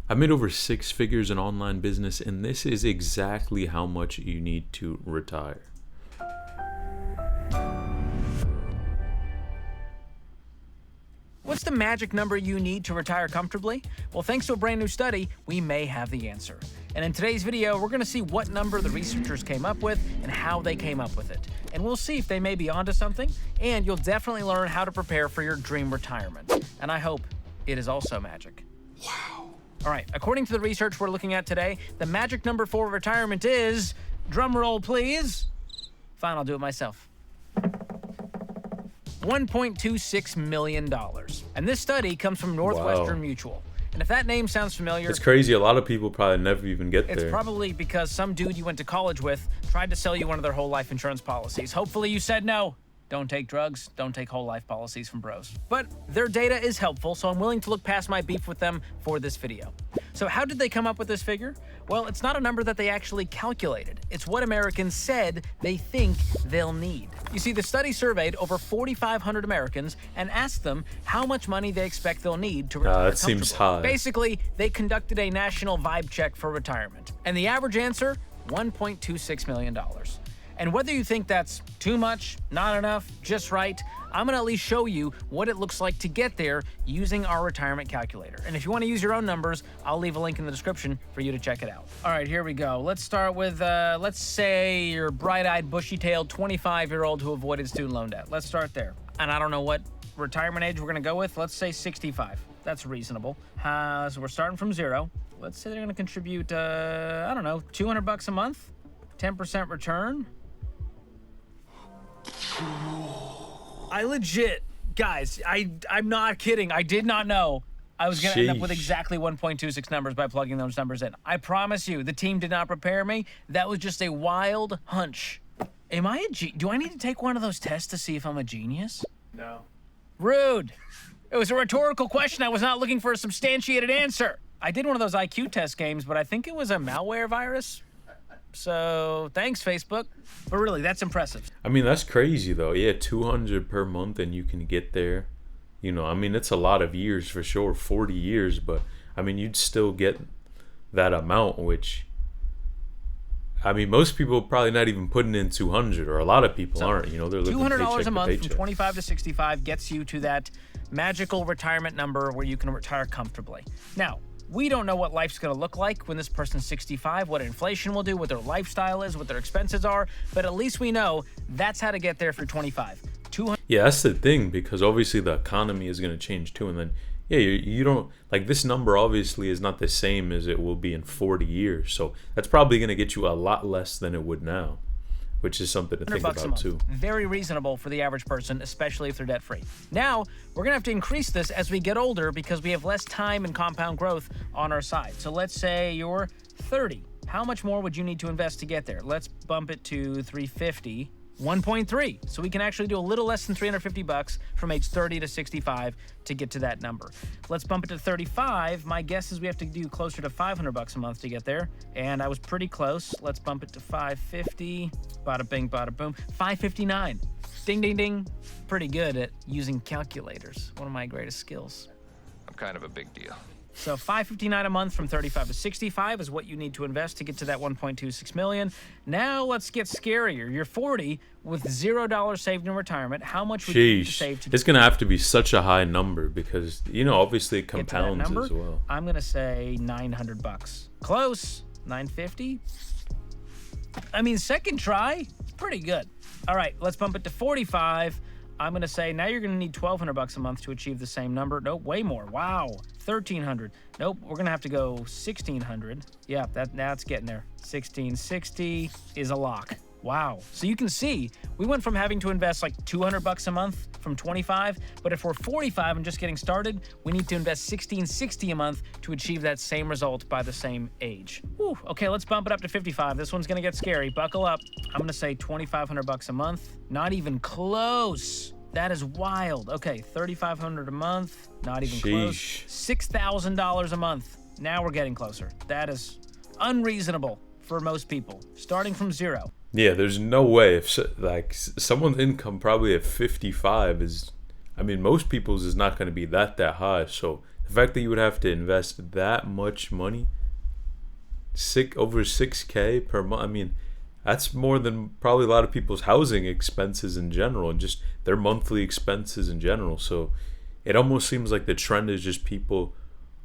I made over six figures in online business, and this is exactly how much you need to retire. What's the magic number you need to retire comfortably? Well, thanks to a brand new study, we may have the answer. And in today's video, we're going to see what number the researchers came up with and how they came up with it. And we'll see if they may be onto something, and you'll definitely learn how to prepare for your dream retirement. And I hope it is also magic. Wow. All right, according to the research we're looking at today, the magic number for retirement is, drum roll please. Fine, I'll do it myself. $1.26 million. And this study comes from Northwestern Mutual. And if that name sounds familiar... It's crazy. A lot of people probably never even get there. It's probably because some dude you went to college with tried to sell you one of their whole life insurance policies. Hopefully you said no. Don't take drugs, don't take whole life policies from bros. But their data is helpful, so I'm willing to look past my beef with them for this video. So how did they come up with this figure? Well, it's not a number that they actually calculated. It's what Americans said they think they'll need. You see, the study surveyed over 4,500 Americans and asked them how much money they expect they'll need to retire that seems high. Basically, they conducted a national vibe check for retirement. And the average answer, $1.26 million. And whether you think that's too much, not enough, just right, I'm gonna at least show you what it looks like to get there using our retirement calculator. And if you wanna use your own numbers, I'll leave a link in the description for you to check it out. All right, here we go. Let's start with, let's say you're bright-eyed, bushy-tailed 25-year-old who avoided student loan debt. Let's start there. And I don't know what retirement age we're gonna go with. Let's say 65. That's reasonable. So we're starting from zero. Let's say they're gonna contribute, I don't know, $200 a month, 10% return. I legit, guys, I'm not kidding. I did not know I was going to end up with exactly 1.26 numbers by plugging those numbers in. I promise you, the team did not prepare me. That was just a wild hunch. Am I do I need to take one of those tests to see if I'm a genius? No. Rude. It was a rhetorical question. I was not looking for a substantiated answer. I did one of those IQ test games, but I think it was a malware virus. So thanks, Facebook. But really, that's impressive. I mean, that's crazy though. Yeah, 200 per month and you can get there. You know, I mean, it's a lot of years for sure, 40 years, but I mean, you'd still get that amount, which, I mean, most people probably not even putting in 200, or a lot of people aren't. You know, they're living $200 paycheck a month to from paycheck. 25 to 65 gets you to that magical retirement number where you can retire comfortably. Now, we don't know what life's going to look like when this person's 65, what inflation will do, what their lifestyle is, what their expenses are, but at least we know that's how to get there for 25. Yeah, that's the thing, because obviously the economy is going to change too, and then, yeah, you don't, like, this number obviously is not the same as it will be in 40 years, so that's probably going to get you a lot less than it would now, which is something to think about too. Very reasonable for the average person, especially if they're debt-free. Now, we're gonna have to increase this as we get older because we have less time and compound growth on our side. So let's say you're 30. How much more would you need to invest to get there? Let's bump it to 350. 1.3. So we can actually do a little less than $350 from age 30 to 65 to get to that number. Let's bump it to 35. My guess is we have to do closer to $500 a month to get there. And I was pretty close. Let's bump it to 550. Bada bing, bada boom. 559. Ding, ding, ding. Pretty good at using calculators. One of my greatest skills. I'm kind of a big deal. So $559 a month from 35 to 65 is what you need to invest to get to that 1.26 million. Now let's get scarier. You're 40 with $0 saved in retirement. How much would you need to save to get It's going to have to be such a high number because, you know, obviously it compounds as well. I'm going to say $900. Close. 950. I mean, second try, it's pretty good. All right, let's bump it to 45. I'm going to say now you're going to need $1,200 a month to achieve the same number. Nope, way more. Wow. $1,300. Nope, we're going to have to go $1,600. Yeah, that's getting there. $1,660 is a lock. Wow. So you can see we went from having to invest like $200 a month from 25, but if we're 45 and just getting started, we need to invest $1,660 a month to achieve that same result by the same age. Whew. Okay, let's bump it up to 55. This one's gonna get scary. Buckle up. I'm gonna say $2,500 a month. Not even close. That is wild. Okay, $3,500 a month. Not even close. $6,000 a month. Now we're getting closer. That is unreasonable for most people, starting from zero. Yeah, there's no way if like someone's income probably at 55 is, I mean, most people's is not going to be that high. So The fact that you would have to invest that much money, over 6K per month. I mean, that's more than probably a lot of people's housing expenses in general, and just their monthly expenses in general. So it almost seems like the trend is just people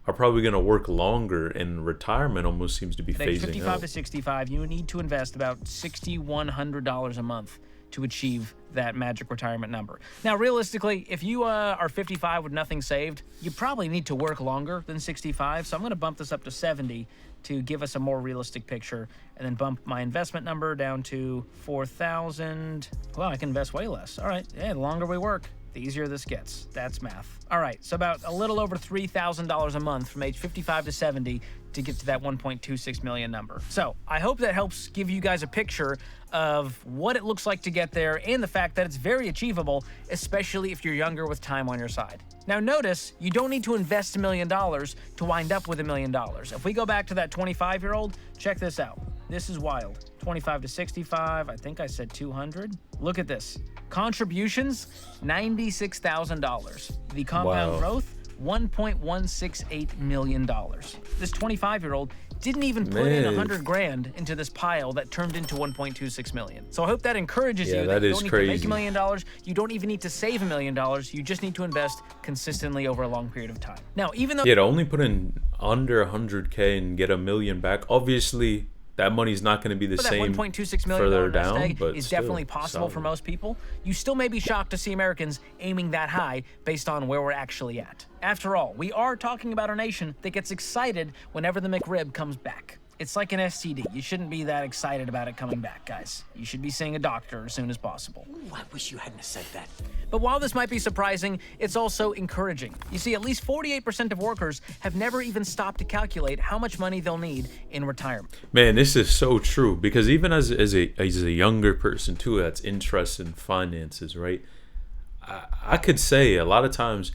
are probably going to work longer, and retirement almost seems to be At age phasing 55 out. to 65, you need to invest about $6,100 a month to achieve that magic retirement number. Now, realistically, if you are 55 with nothing saved, you probably need to work longer than 65. So I'm going to bump this up to 70 to give us a more realistic picture, and then bump my investment number down to 4,000. Well, I can invest way less. All right, yeah, the longer we work, the easier this gets. That's math. All right, so about a little over $3,000 a month from age 55 to 70 to get to that 1.26 million number. So I hope that helps give you guys a picture of what it looks like to get there, and the fact that it's very achievable, especially if you're younger with time on your side. Now notice, you don't need to invest $1 million to wind up with $1 million. If we go back to that 25-year-old, check this out. This is wild. 25 to 65, I think I said 200. Look at this. Contributions, $96,000. The compound Wow. growth, $1.168 million. This 25-year-old didn't even put in Man. 100 grand into this pile that turned into 1.26 million. So I hope that encourages Yeah, you that you is don't need crazy. to make $1 million. You don't even need to save $1 million. You just need to invest consistently over a long period of time. Now, even though Yeah, to only put in under 100K and get $1 million back, obviously that money's not going to be the that same $1.26 million further nest down, egg but is still, definitely possible for solid. most people, you still may be shocked to see Americans aiming that high based on where we're actually at. After all, we are talking about a nation that gets excited whenever the McRib comes back. It's like an STD. You shouldn't be that excited about it coming back, guys. You should be seeing a doctor as soon as possible. Ooh, I wish you hadn't said that. But while this might be surprising, it's also encouraging. You see, at least 48% of workers have never even stopped to calculate how much money they'll need in retirement. Man, this is so true, because even as a younger person too that's interested in finances, right? I could say a lot of times,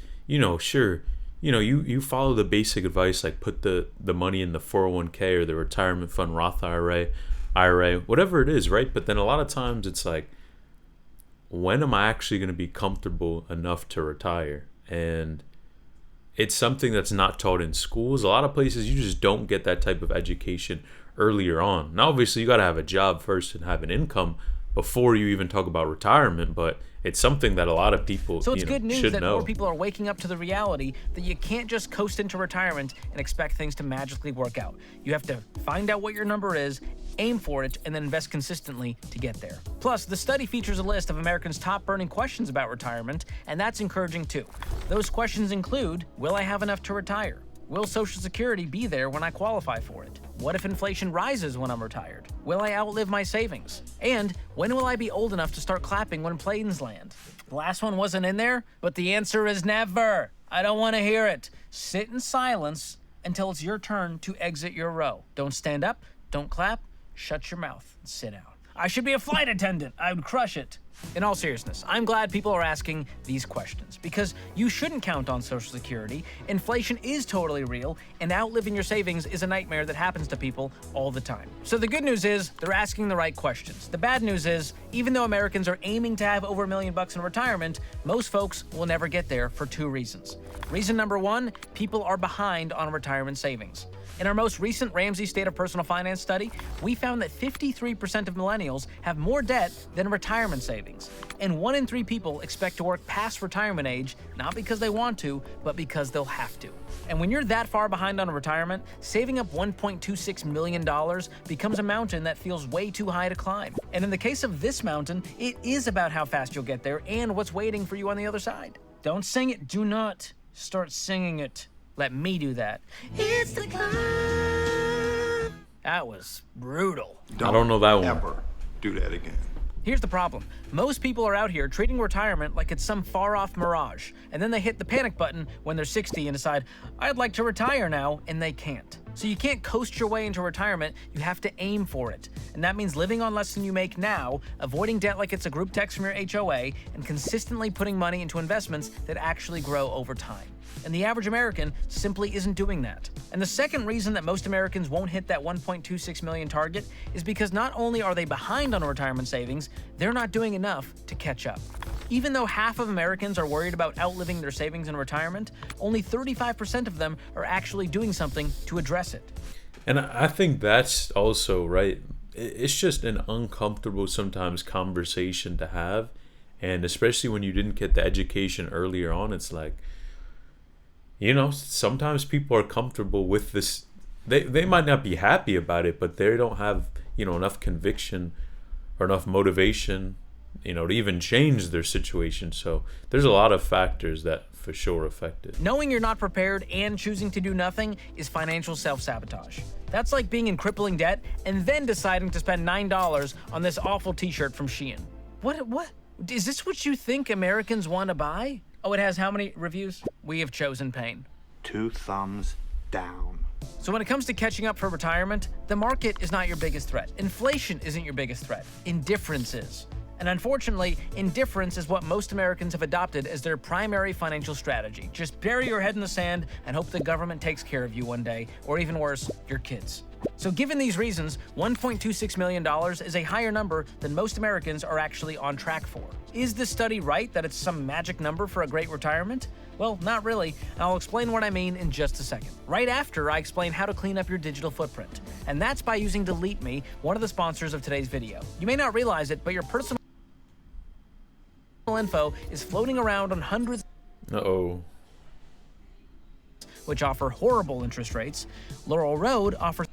sure, you follow the basic advice, like put the money in the 401k or the retirement fund, Roth IRA, whatever it is, right? But then a lot of times it's like, when am I actually going to be comfortable enough to retire? And it's something that's not taught in schools. A lot of places you just don't get that type of education earlier on. Now, obviously, you got to have a job first and have an income before you even talk about retirement, but it's something that a lot of people So it's good news should that know. more people are waking up to the reality that you can't just coast into retirement and expect things to magically work out. You have to find out what your number is, aim for it, and then invest consistently to get there. Plus, the study features a list of Americans' top burning questions about retirement, and that's encouraging too. Those questions include, will I have enough to retire? Will Social Security be there when I qualify for it? What if inflation rises when I'm retired? Will I outlive my savings? And when will I be old enough to start clapping when planes land? The last one wasn't in there, but the answer is never. I don't want to hear it. Sit in silence until it's your turn to exit your row. Don't stand up, don't clap, shut your mouth and sit down. I should be a flight attendant. I would crush it. In all seriousness, I'm glad people are asking these questions, because you shouldn't count on Social Security. Inflation is totally real, and outliving your savings is a nightmare that happens to people all the time. So the good news is they're asking the right questions. The bad news is, even though Americans are aiming to have over $1 million in retirement, most folks will never get there for two reasons. Reason number one, people are behind on retirement savings. In our most recent Ramsey State of Personal Finance study, we found that 53% of millennials have more debt than retirement savings. And 1 in 3 people expect to work past retirement age, not because they want to, but because they'll have to. And when you're that far behind on retirement, saving up $1.26 million becomes a mountain that feels way too high to climb. And in the case of this mountain, it is about how fast you'll get there and what's waiting for you on the other side. Don't sing it. Do not start singing it. Let me do that. It's the climb. That was brutal. I don't know that one. Ever do that again. Here's the problem. Most people are out here treating retirement like it's some far-off mirage, and then they hit the panic button when they're 60 and decide, I'd like to retire now, and they can't. So you can't coast your way into retirement, you have to aim for it. And that means living on less than you make now, avoiding debt like it's a group text from your HOA, and consistently putting money into investments that actually grow over time. And the average American simply isn't doing that. And the second reason that most Americans won't hit that 1.26 million target is because not only are they behind on retirement savings, they're not doing enough to catch up. Even though half of Americans are worried about outliving their savings in retirement, only 35% of them are actually doing something to address it. And I think that's also right. It's just an uncomfortable sometimes conversation to have. And especially when you didn't get the education earlier on, it's like, sometimes people are comfortable with this. They might not be happy about it, but they don't have, enough conviction or enough motivation, to even change their situation. So there's a lot of factors that for sure affect it. Knowing you're not prepared and choosing to do nothing is financial self-sabotage. That's like being in crippling debt and then deciding to spend $9 on this awful t-shirt from Shein. What? Is this what you think Americans want to buy? Oh, it has how many reviews? We have chosen pain. 2 thumbs down. So when it comes to catching up for retirement, the market is not your biggest threat. Inflation isn't your biggest threat. Indifference is. And unfortunately, indifference is what most Americans have adopted as their primary financial strategy. Just bury your head in the sand and hope the government takes care of you one day, or even worse, your kids. So given these reasons, $1.26 million is a higher number than most Americans are actually on track for. Is this study right that it's some magic number for a great retirement? Well, not really, and I'll explain what I mean in just a second. Right after I explain how to clean up your digital footprint. And that's by using Delete Me, one of the sponsors of today's video. You may not realize it, but your personal info is floating around on hundreds which offer horrible interest rates. Laurel Road offers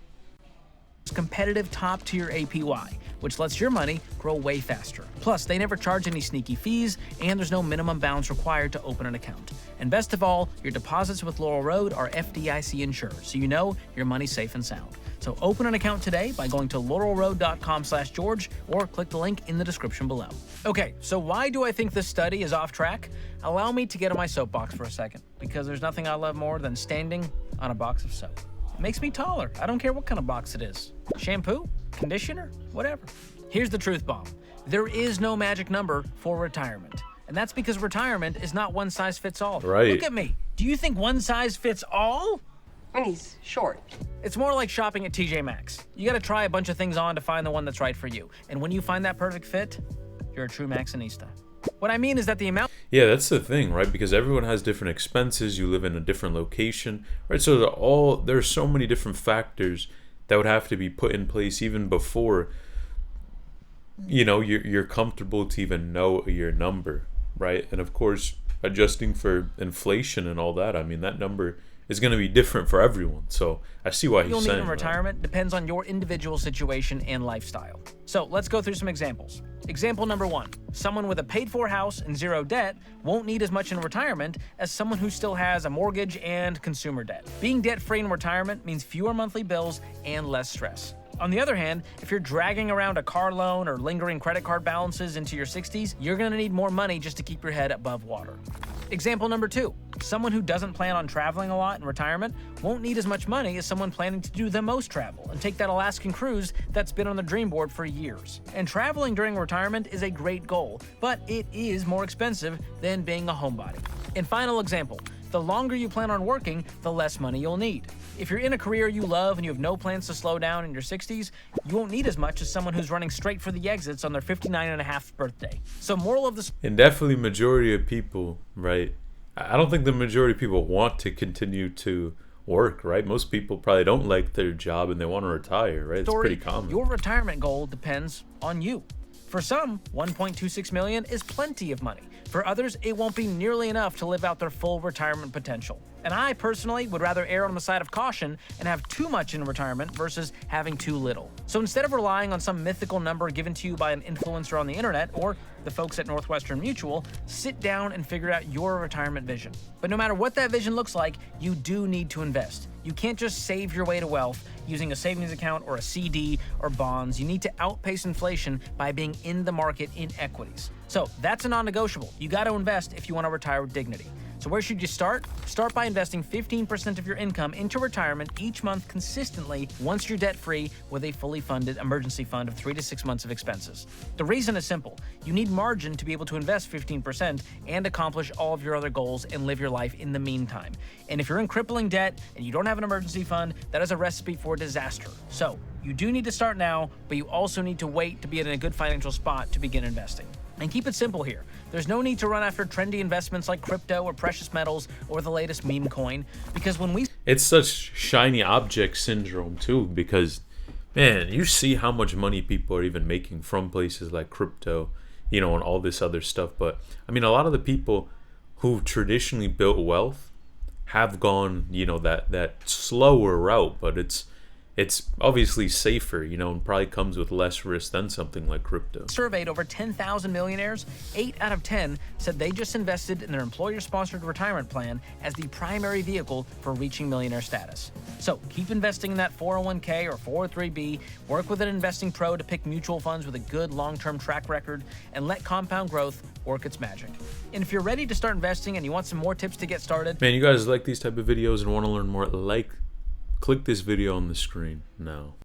competitive top-tier APY, which lets your money grow way faster. Plus, they never charge any sneaky fees, and there's no minimum balance required to open an account. And best of all, your deposits with Laurel Road are FDIC insured, so you know your money's safe and sound. So open an account today by going to laurelroad.com/George or click the link in the description below. Okay, so why do I think this study is off track? Allow me to get on my soapbox for a second, because there's nothing I love more than standing on a box of soap. It makes me taller. I don't care what kind of box it is. Shampoo, conditioner, whatever. Here's the truth bomb. There is no magic number for retirement. And that's because retirement is not one size fits all. Right. Look at me. Do you think one size fits all? And he's short. It's more like shopping at TJ Maxx. You gotta try a bunch of things on to find the one that's right for you. And when you find that perfect fit, you're a true Maxxinista. What I mean is that the amount... Yeah, that's the thing, right? Because everyone has different expenses. You live in a different location, right? So there's so many different factors that would have to be put in place even before, you're comfortable to even know your number, right? And of course, adjusting for inflation and all that, I mean, that number is going to be different for everyone. So I see why he's saying you'll need in retirement depends on your individual situation and lifestyle. So let's go through some examples. Example number 1, someone with a paid-for house and zero debt won't need as much in retirement as someone who still has a mortgage and consumer debt. Being debt-free in retirement means fewer monthly bills and less stress. On the other hand, if you're dragging around a car loan or lingering credit card balances into your 60s, you're going to need more money just to keep your head above water. Example number 2, someone who doesn't plan on traveling a lot in retirement won't need as much money as someone planning to do the most travel and take that Alaskan cruise that's been on the dream board for years. And traveling during retirement is a great goal, but it is more expensive than being a homebody. And final example, the longer you plan on working, the less money you'll need. If you're in a career you love and you have no plans to slow down in your 60s, you won't need as much as someone who's running straight for the exits on their 59.5th birthday. So moral of the... And definitely majority of people, right? I don't think the majority of people want to continue to work, right? Most people probably don't like their job and they want to retire, right? It's pretty common. Your retirement goal depends on you. For some, $1.26 million is plenty of money. For others, it won't be nearly enough to live out their full retirement potential. And I personally would rather err on the side of caution and have too much in retirement versus having too little. So instead of relying on some mythical number given to you by an influencer on the internet or the folks at Northwestern Mutual, sit down and figure out your retirement vision. But no matter what that vision looks like, you do need to invest. You can't just save your way to wealth using a savings account or a CD or bonds. You need to outpace inflation by being in the market in equities. So that's a non-negotiable. You got to invest if you want to retire with dignity. So where should you start? Start by investing 15% of your income into retirement each month consistently once you're debt-free with a fully funded emergency fund of 3 to 6 months of expenses. The reason is simple. You need margin to be able to invest 15% and accomplish all of your other goals and live your life in the meantime. And if you're in crippling debt and you don't have an emergency fund, that is a recipe for disaster. So you do need to start now, but you also need to wait to be in a good financial spot to begin investing. And keep it simple here. There's no need to run after trendy investments like crypto or precious metals or the latest meme coin, because when we... It's such shiny object syndrome too, because man, you see how much money people are even making from places like crypto, you know, and all this other stuff. But I mean, a lot of the people who traditionally built wealth have gone, you know, that slower route, but it's obviously safer, you know, and probably comes with less risk than something like crypto. Surveyed over 10,000 millionaires, 8 out of 10 said they just invested in their employer-sponsored retirement plan as the primary vehicle for reaching millionaire status. So keep investing in that 401k or 403b, work with an investing pro to pick mutual funds with a good long-term track record, and let compound growth work its magic. And if you're ready to start investing and you want some more tips to get started... Man, you guys like these type of videos and want to learn more, click this video on the screen now.